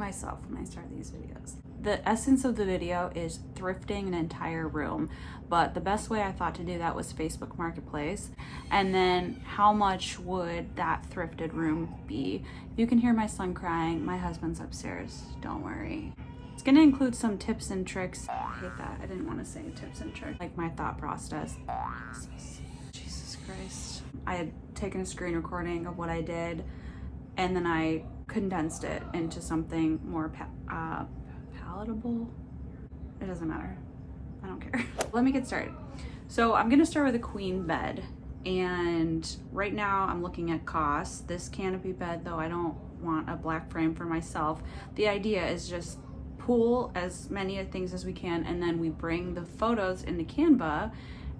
myself when I start these videos. The essence of the video is thrifting an entire room, but the best way I thought to do that was Facebook Marketplace. And then how much would that thrifted room be? If you can hear my son crying, my husband's upstairs, don't worry. It's gonna include some tips and tricks. I hate that, I didn't want to say tips and tricks. Like my thought process. Jesus Christ. I had taken a screen recording of what I did, and then I condensed it into something more palatable. It doesn't matter, I don't care. Let me get started. So I'm gonna start with a queen bed, and right now I'm looking at costs. This canopy bed, though, I don't want a black frame for myself. The idea is just pull as many things as we can, and then we bring the photos into Canva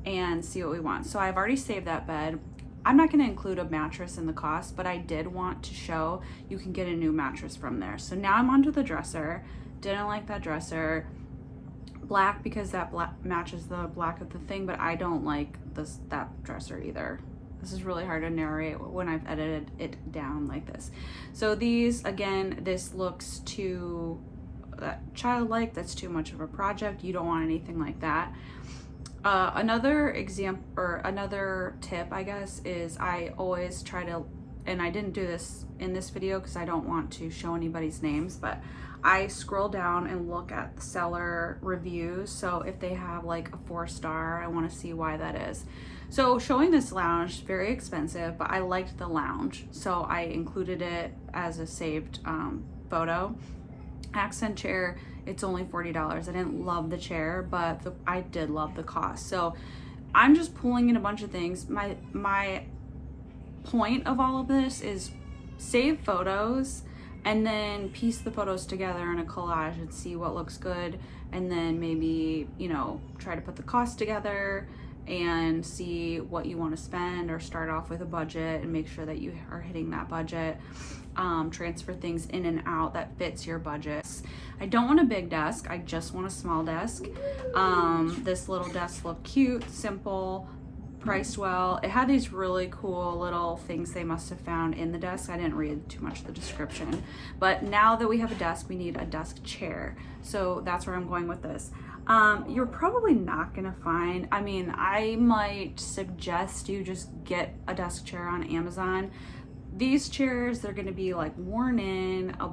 and see what we want. So I've already saved that bed. I'm not going to include a mattress in the cost, but I did want to show you can get a new mattress from there. So now I'm onto the dresser. Didn't like that dresser. Black because that black matches the black of the thing, but I don't like that dresser either. This is really hard to narrate when I've edited it down like this. So these, again, this looks too childlike. That's too much of a project. You don't want anything like that. Another example, or another tip, I guess, is I always try to, and I didn't do this in this video because I don't want to show anybody's names, but I scroll down and look at the seller reviews. So if they have like a 4-star, I want to see why that is. So showing this lounge, very expensive, but I liked the lounge, so I included it as a saved photo. Accent chair, it's only $40. I didn't love the chair, but I did love the cost. So I'm just pulling in a bunch of things. My point of all of this is save photos and then piece the photos together in a collage and see what looks good, and then maybe, you know, try to put the cost together and see what you want to spend, or start off with a budget and make sure that you are hitting that budget. Transfer things in and out that fits your budget. I don't want a big desk, I just want a small desk. This little desk looked cute, simple, priced well. It had these really cool little things they must have found in the desk. I didn't read too much of the description, but now that we have a desk, we need a desk chair. So that's where I'm going with this. You're probably not gonna find, I mean, I might suggest you just get a desk chair on Amazon. These chairs, they're gonna be like worn in, a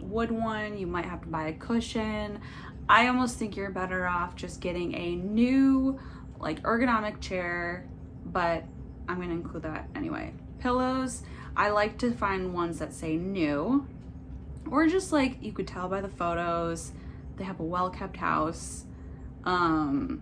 wood one, you might have to buy a cushion. I almost think you're better off just getting a new, like, ergonomic chair, but I'm gonna include that anyway. Pillows, I like to find ones that say new, or just like, you could tell by the photos, they have a well-kept house, and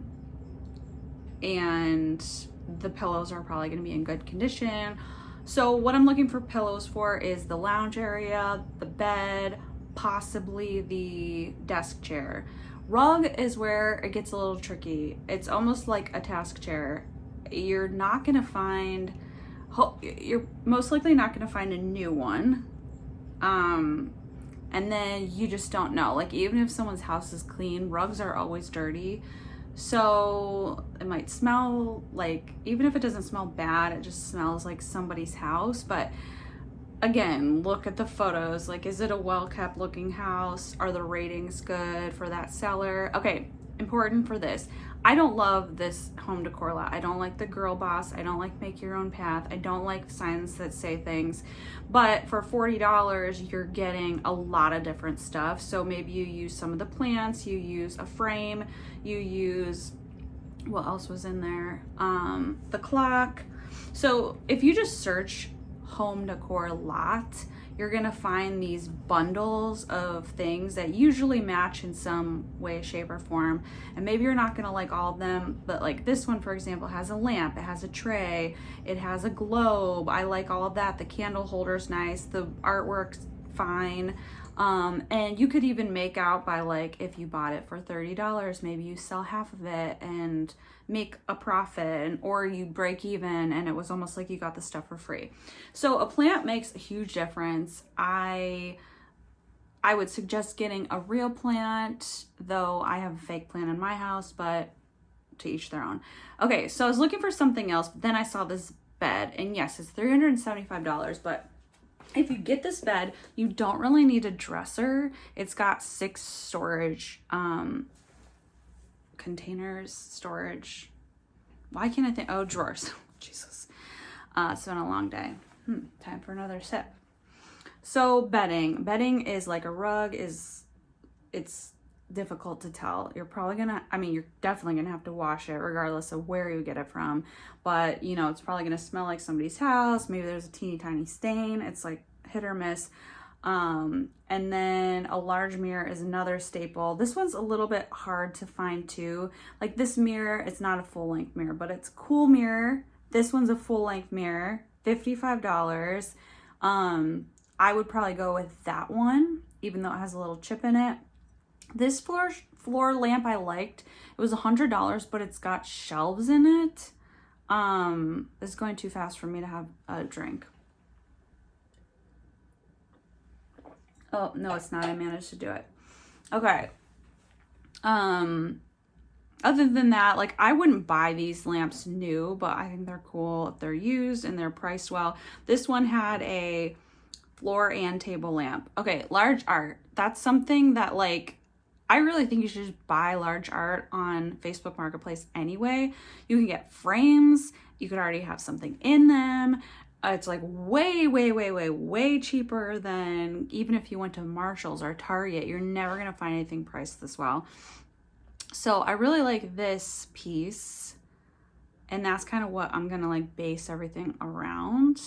the pillows are probably gonna be in good condition. So what I'm looking for pillows for is the lounge area, the bed, possibly the desk chair. Rug is where it gets a little tricky. It's almost like a task chair. You're not gonna find, you're most likely not gonna find a new one. And then you just don't know. Like, even if someone's house is clean, rugs are always dirty. So it might smell like, even if it doesn't smell bad, it just smells like somebody's house. But again, look at the photos. Like, is it a well-kept looking house? Are the ratings good for that seller? Okay, important for this. I don't love this home decor lot. I don't like the girl boss. I don't like make your own path. I don't like signs that say things. But for $40, you're getting a lot of different stuff. So maybe you use some of the plants, you use a frame, you use, what else was in there? The clock. So if you just search home decor lot, you're gonna find these bundles of things that usually match in some way, shape, or form. And maybe you're not gonna like all of them, but like this one, for example, has a lamp, it has a tray, it has a globe. I like all of that. The candle holder's nice, the artwork's fine. And you could even make out by, like, if you bought it for $30, maybe you sell half of it and make a profit, or you break even and it was almost like you got the stuff for free. So a plant makes a huge difference. I would suggest getting a real plant, though I have a fake plant in my house, but to each their own. Okay, so I was looking for something else, but then I saw this bed, and yes, it's $375, but If you get this bed, you don't really need a dresser. It's got 6 storage containers, storage. Why can't I think? Oh, drawers. Jesus. It's been a long day. Time for another sip. So bedding. Bedding is like a rug. It's difficult to tell. You're probably gonna, I mean, you're definitely gonna have to wash it regardless of where you get it from. But you know, it's probably gonna smell like somebody's house. Maybe there's a teeny tiny stain. It's like hit or miss. And then a large mirror is another staple. This one's a little bit hard to find too. Like this mirror, it's not a full length mirror, but it's a cool mirror. This one's a full length mirror, $55. I would probably go with that one, even though it has a little chip in it. This floor lamp I liked. It was $100, but it's got shelves in it. It's going too fast for me to have a drink. Oh, no, it's not. I managed to do it. Okay. Other than that, like, I wouldn't buy these lamps new, but I think they're cool if they're used and they're priced well. This one had a floor and table lamp. Okay, large art. That's something that, like, I really think you should just buy large art on Facebook Marketplace anyway. You can get frames. You could already have something in them. It's like way cheaper than even if you went to Marshall's or Target. You're never going to find anything priced this well. So I really like this piece. And that's kind of what I'm going to like base everything around.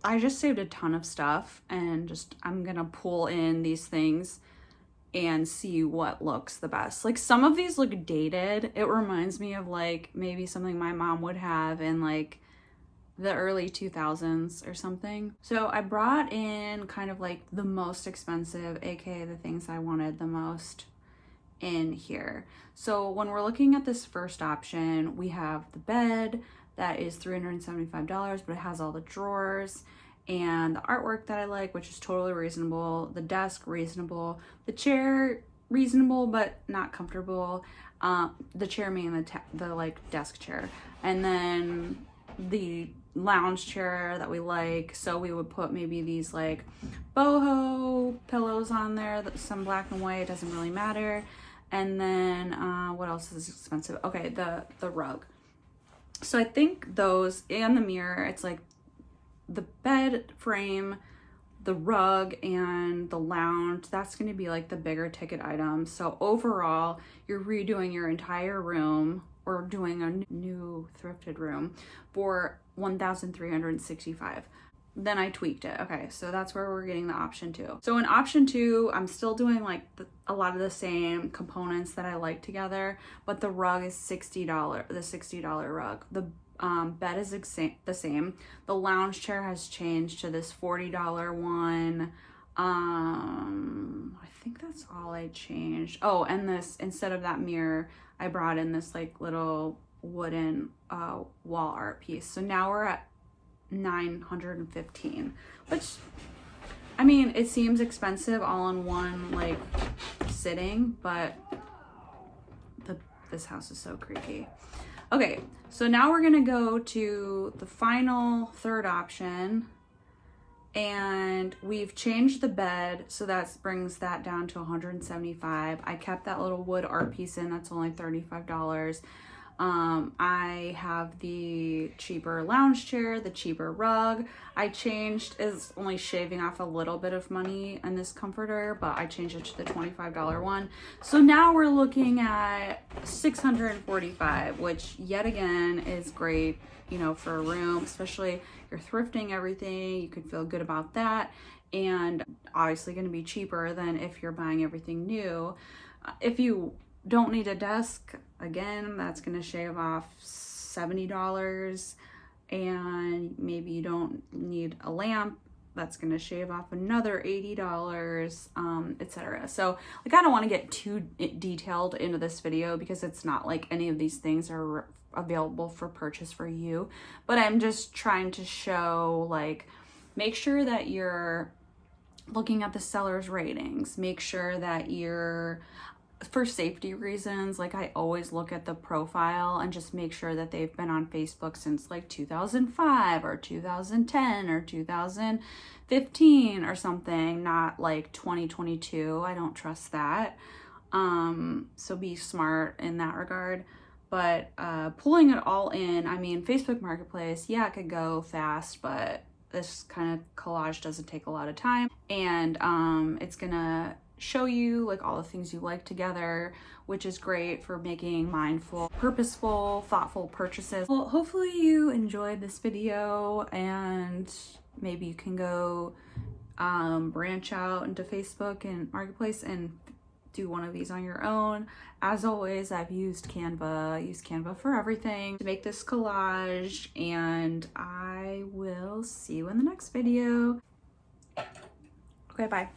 I just saved a ton of stuff and just I'm going to pull in these things and see what looks the best. Like some of these look dated. It reminds me of like maybe something my mom would have in like the early 2000s or something. So I brought in kind of like the most expensive, aka the things I wanted the most in here. So when we're looking at this first option, we have the bed that is $375, but it has all the drawers and the artwork that I like, which is totally reasonable. The desk, reasonable. The chair, reasonable, but not comfortable. The chair meaning the like desk chair. And then the lounge chair that we like. So we would put maybe these like boho pillows on there, some black and white, doesn't really matter. And then what else is expensive? Okay, the rug. So I think those and the mirror, it's like the bed frame, the rug, and the lounge, that's going to be like the bigger ticket items. So overall, you're redoing your entire room or doing a new thrifted room for $1,365. Then I tweaked it. Okay, so that's where we're getting the option 2. So in option 2, I'm still doing like a lot of the same components that I like together, but the rug is $60, the $60 rug. The bed is the same. The lounge chair has changed to this $40 one. I think that's all I changed. Oh, and this, instead of that mirror, I brought in this like little wooden wall art piece. So now we're at $915, which, I mean, it seems expensive all in one like sitting, but this house is so creepy. Okay, so now we're gonna go to the final third option, and we've changed the bed, so that brings that down to $175. I kept that little wood art piece in, that's only $35. I have the cheaper lounge chair, the cheaper rug. I changed, is only shaving off a little bit of money on this comforter, but I changed it to the $25 one. So now we're looking at $645, which yet again is great, you know, for a room, especially you're thrifting everything, you could feel good about that. And obviously going to be cheaper than if you're buying everything new. If you don't need a desk, again, that's going to shave off $70, and maybe you don't need a lamp, that's going to shave off another $80, etc. So like, I don't want to get too detailed into this video because it's not like any of these things are available for purchase for you, but I'm just trying to show, like, make sure that you're looking at the seller's ratings, make sure that you're for safety reasons, like I always look at the profile and just make sure that they've been on Facebook since like 2005 or 2010 or 2015 or something, not like 2022. I don't trust that. So be smart in that regard. But pulling it all in, I mean, Facebook Marketplace, yeah, it could go fast, but this kind of collage doesn't take a lot of time. And it's gonna show you like all the things you like together, which is great for making mindful, purposeful, thoughtful purchases. Well, hopefully you enjoyed this video, and maybe you can go branch out into Facebook and Marketplace and do one of these on your own. As always, I've used Canva. I use Canva for everything to make this collage, and I will see you in the next video. Okay, bye.